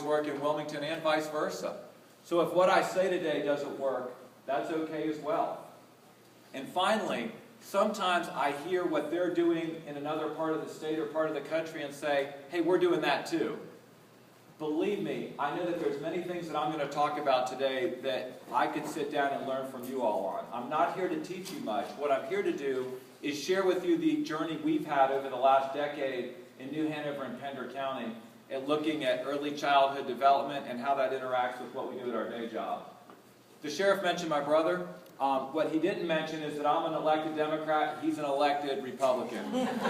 work in Wilmington and vice versa. So if what I say today doesn't work, that's okay as well. And finally, sometimes I hear what they're doing in another part of the state or part of the country and say, hey, we're doing that too. Believe me, I know that there's many things that I'm going to talk about today that I could sit down and learn from you all on. I'm not here to teach you much. What I'm here to do is share with you the journey we've had over the last decade in New Hanover and Pender County at looking at early childhood development and how that interacts with what we do at our day job. The sheriff mentioned my brother. What he didn't mention is that I'm an elected Democrat, he's an elected Republican.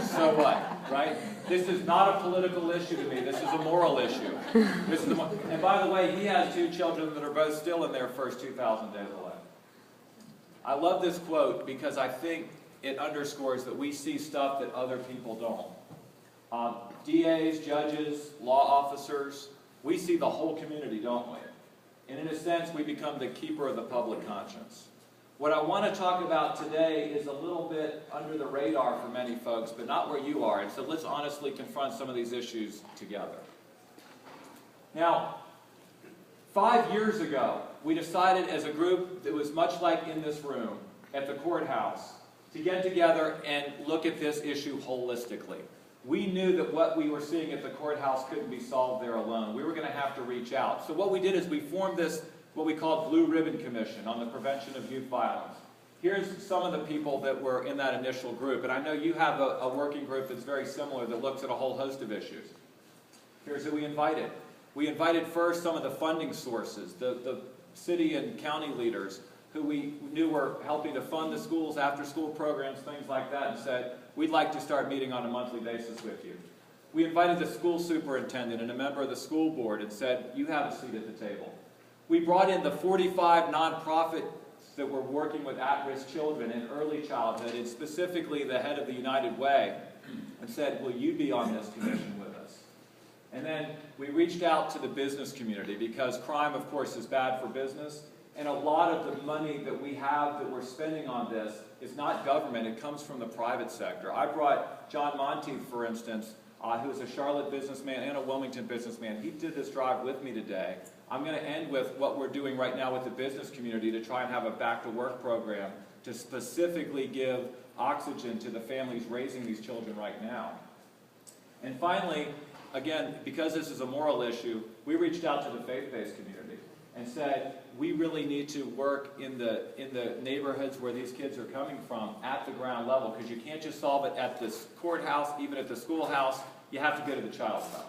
So what, right? This is not a political issue to me, this is a moral issue. And by the way, he has 2 children that are both still in their first 2,000 days of life. I love this quote because I think it underscores that we see stuff that other people don't. DAs, judges, law officers, we see the whole community, don't we? And in a sense, we become the keeper of the public conscience. What I want to talk about today is a little bit under the radar for many folks, but not where you are. And so let's honestly confront some of these issues together. Now, 5 years ago, we decided as a group that was much like in this room at the courthouse to get together and look at this issue holistically. We knew that what we were seeing at the courthouse couldn't be solved there alone. We were going to have to reach out. So what we did is we formed this, what we called Blue Ribbon Commission on the Prevention of Youth Violence. Here's some of the people that were in that initial group, and I know you have a working group that's very similar that looks at a whole host of issues. Here's who we invited. We invited first some of the funding sources, the city and county leaders who we knew were helping to fund the schools, after-school programs, things like that, and said, we'd like to start meeting on a monthly basis with you. We invited the school superintendent and a member of the school board and said, you have a seat at the table. We brought in the 45 nonprofits that were working with at-risk children in early childhood, and specifically the head of the United Way, and said, will you be on this commission with us? And then we reached out to the business community because crime, of course, is bad for business. And a lot of the money that we have that we're spending on this is not government, it comes from the private sector. I brought John Monteith, for instance, who is a Charlotte businessman and a Wilmington businessman. He did this drive with me today. I'm going to end with what we're doing right now with the business community to try and have a back-to-work program to specifically give oxygen to the families raising these children right now. And finally, again, because this is a moral issue, we reached out to the faith-based community and said, we really need to work in the neighborhoods where these kids are coming from at the ground level, because you can't just solve it at the courthouse, even at the schoolhouse. You have to go to the child's house.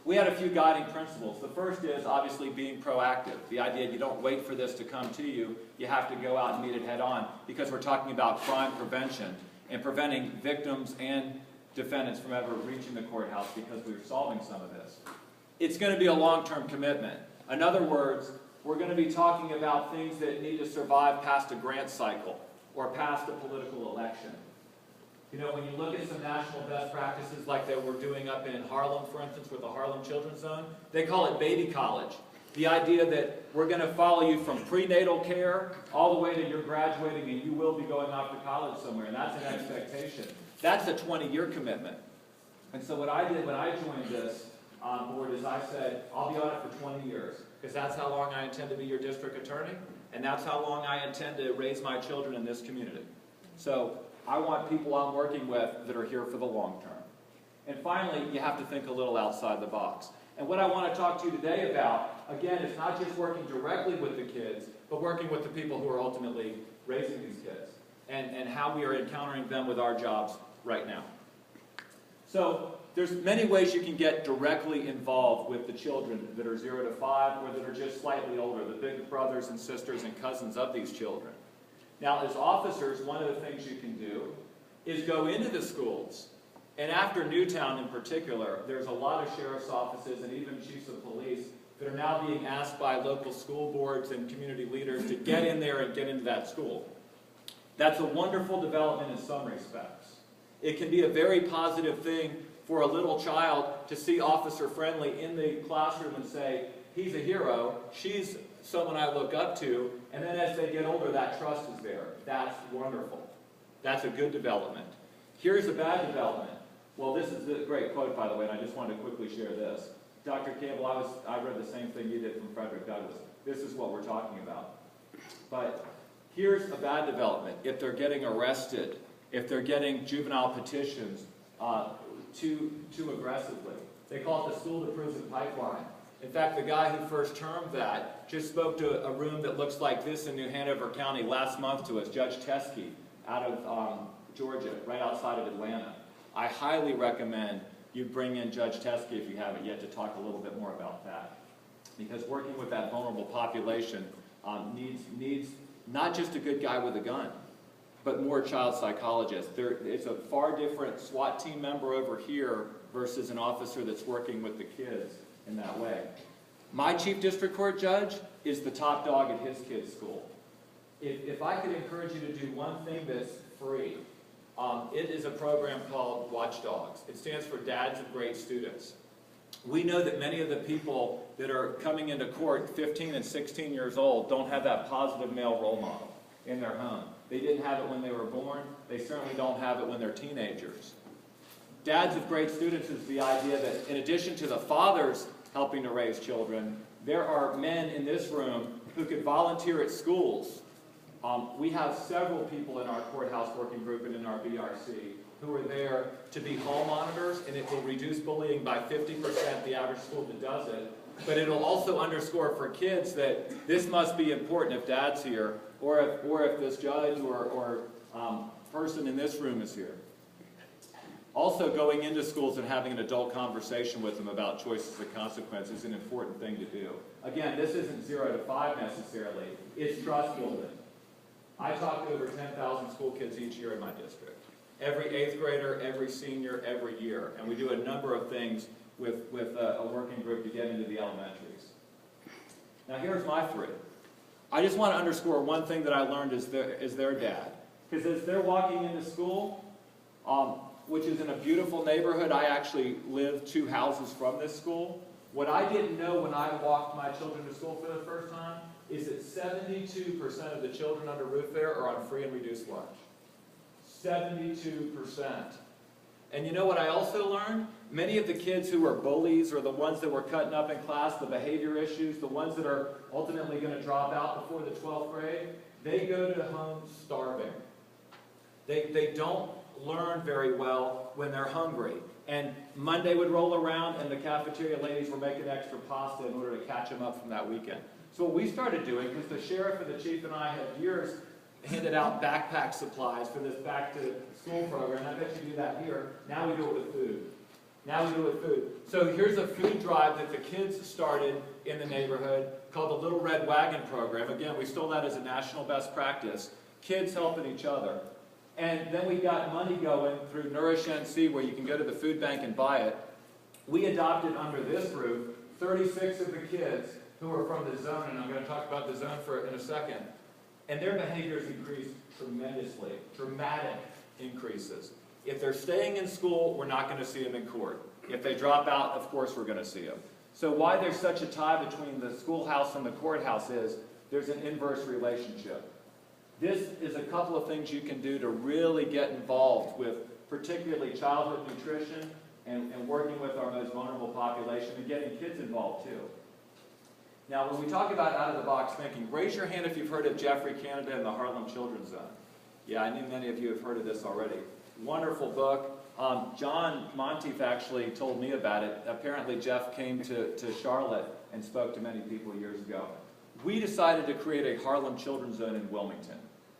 We had a few guiding principles. The first is obviously being proactive. The idea you don't wait for this to come to you. You have to go out and meet it head on, because we're talking about crime prevention and preventing victims and defendants from ever reaching the courthouse, because we're solving some of this. It's going to be a long-term commitment. In other words, we're going to be talking about things that need to survive past a grant cycle or past a political election. You know, when you look at some national best practices like that we're doing up in Harlem, for instance, with the Harlem Children's Zone, they call it baby college. The idea that we're going to follow you from prenatal care all the way to you're graduating and you will be going off to college somewhere, and that's an expectation. That's a 20-year commitment. And so what I did when I joined this board is I said, I'll be on it for 20 years, because that's how long I intend to be your district attorney, and that's how long I intend to raise my children in this community. So I want people I'm working with that are here for the long term. And finally, you have to think a little outside the box. And what I want to talk to you today about, again, is not just working directly with the kids, but working with the people who are ultimately raising these kids, and how we are encountering them with our jobs right now. So there's many ways you can get directly involved with the children that are 0 to 5 or that are just slightly older, the big brothers and sisters and cousins of these children. Now, as officers, one of the things you can do is go into the schools. And after Newtown in particular, there's a lot of sheriff's offices and even chiefs of police that are now being asked by local school boards and community leaders to get in there and get into that school. That's a wonderful development in some respects. It can be a very positive thing for a little child to see Officer Friendly in the classroom and say, he's a hero, she's someone I look up to, and then as they get older, that trust is there. That's wonderful. That's a good development. Here's a bad development. Well, this is a great quote, by the way, and I just wanted to quickly share this. Dr. Campbell, I read the same thing you did from Frederick Douglass. This is what we're talking about. But here's a bad development. If they're getting arrested, if they're getting juvenile petitions too aggressively. They call it the school-to-prison pipeline. In fact, the guy who first termed that just spoke to a room that looks like this in New Hanover County last month to us, Judge Teskey, out of Georgia, right outside of Atlanta. I highly recommend you bring in Judge Teskey, if you haven't yet, to talk a little bit more about that. Because working with that vulnerable population needs not just a good guy with a gun, but more child psychologists. It's a far different SWAT team member over here versus an officer that's working with the kids in that way. My chief district court judge is the top dog at his kid's school. If I could encourage you to do one thing that's free, it is a program called Watchdogs. It stands for Dads of Great Students. We know that many of the people that are coming into court 15 and 16 years old don't have that positive male role model in their home. They didn't have it when they were born. They certainly don't have it when they're teenagers. Dads of Great Students is the idea that in addition to the fathers helping to raise children, there are men in this room who could volunteer at schools. We have several people in our courthouse working group and in our BRC who are there to be hall monitors, and it will reduce bullying by 50%, the average school that does it. But it'll also underscore for kids that this must be important if Dad's here, or if this judge or person in this room is here. Also, going into schools and having an adult conversation with them about choices and consequences is an important thing to do. Again, this isn't 0 to 5 necessarily. It's trust building. I talk to over 10,000 school kids each year in my district. Every 8th grader, every senior, every year. And we do a number of things with a working group to get into the elementaries. Now here's my 3. I just want to underscore one thing that I learned as their dad. Because as they're walking into school, which is in a beautiful neighborhood, I actually live 2 houses from this school. What I didn't know when I walked my children to school for the first time is that 72% of the children under roof there are on free and reduced lunch. 72%. And you know what I also learned? Many of the kids who are bullies or the ones that were cutting up in class, the behavior issues, the ones that are ultimately going to drop out before the 12th grade, they go to home starving. They don't learn very well when they're hungry. And Monday would roll around and the cafeteria ladies were making extra pasta in order to catch them up from that weekend. So what we started doing, because the sheriff and the chief and I have years handed out backpack supplies for this back to school program. I bet you do that here. Now we do it with food. Now we do it with food. So here's a food drive that the kids started in the neighborhood called the Little Red Wagon program. Again, we stole that as a national best practice. Kids helping each other. And then we got money going through Nourish NC where you can go to the food bank and buy it. We adopted under this roof 36 of the kids who are from the zone, and I'm going to talk about the zone in a second. And their behaviors increased tremendously, dramatic increases. If they're staying in school, we're not going to see them in court. If they drop out, of course we're going to see them. So why there's such a tie between the schoolhouse and the courthouse is there's an inverse relationship. This is a couple of things you can do to really get involved with particularly childhood nutrition and working with our most vulnerable population and getting kids involved too. Now, when we talk about out-of-the-box thinking, raise your hand if you've heard of Jeffrey Canada and the Harlem Children's Zone. Yeah, I know many of you have heard of this already. Wonderful book. John Monteith actually told me about it. Apparently, Jeff came to Charlotte and spoke to many people years ago. We decided to create a Harlem Children's Zone in Wilmington.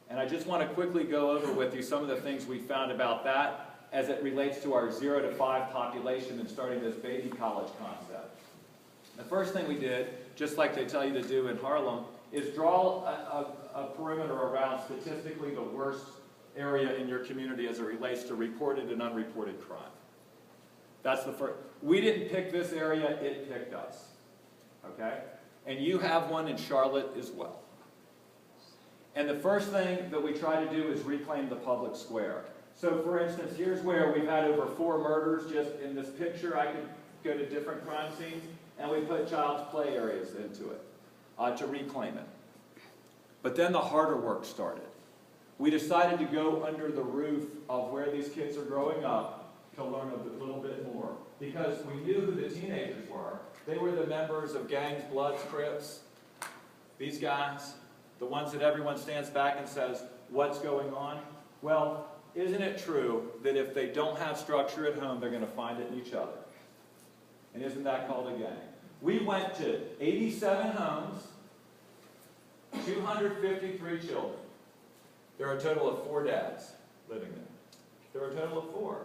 And I just want to quickly go over with you some of the things we found about that as it relates to our 0 to 5 population and starting this baby college concept. The first thing we did, just like they tell you to do in Harlem, is draw a perimeter around statistically the worst area in your community as it relates to reported and unreported crime. That's the first. We didn't pick this area, it picked us. Okay? And you have one in Charlotte as well. And the first thing that we try to do is reclaim the public square. So for instance, here's where we've had over 4 murders just in this picture. I could go to different crime scenes, and we put child's play areas into it to reclaim it. But then the harder work started. We decided to go under the roof of where these kids are growing up to learn a little bit more, because we knew who the teenagers were. They were the members of gangs, Bloods, Crips. These guys, the ones that everyone stands back and says, what's going on? Well, isn't it true that if they don't have structure at home, they're going to find it in each other? And isn't that called a gang? We went to 87 homes, 253 children. There are a total of 4 dads living there. There are a total of 4.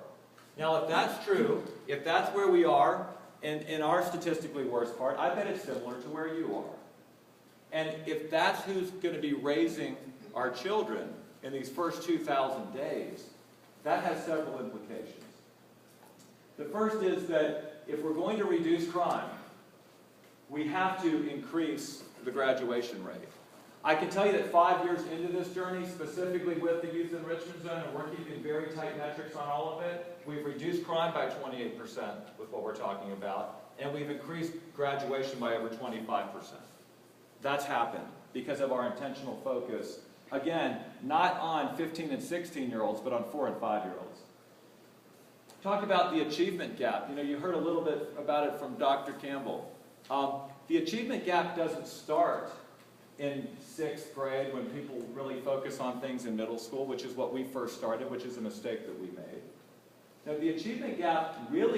Now, if that's true, if that's where we are in our statistically worst part, I bet it's similar to where you are. And if that's who's going to be raising our children in these first 2,000 days, that has several implications. The first is that if we're going to reduce crime, we have to increase the graduation rate. I can tell you that 5 years into this journey, specifically with the Youth Enrichment Zone, and we're keeping very tight metrics on all of it, we've reduced crime by 28% with what we're talking about, and we've increased graduation by over 25%. That's happened because of our intentional focus, again, not on 15 and 16-year-olds, but on 4 and 5-year-olds. Talk about the achievement gap. You know, you heard a little bit about it from Dr. Campbell. The achievement gap doesn't start in 6th grade when people really focus on things in middle school, which is what we first started, which is a mistake that we made. Now, the achievement gap really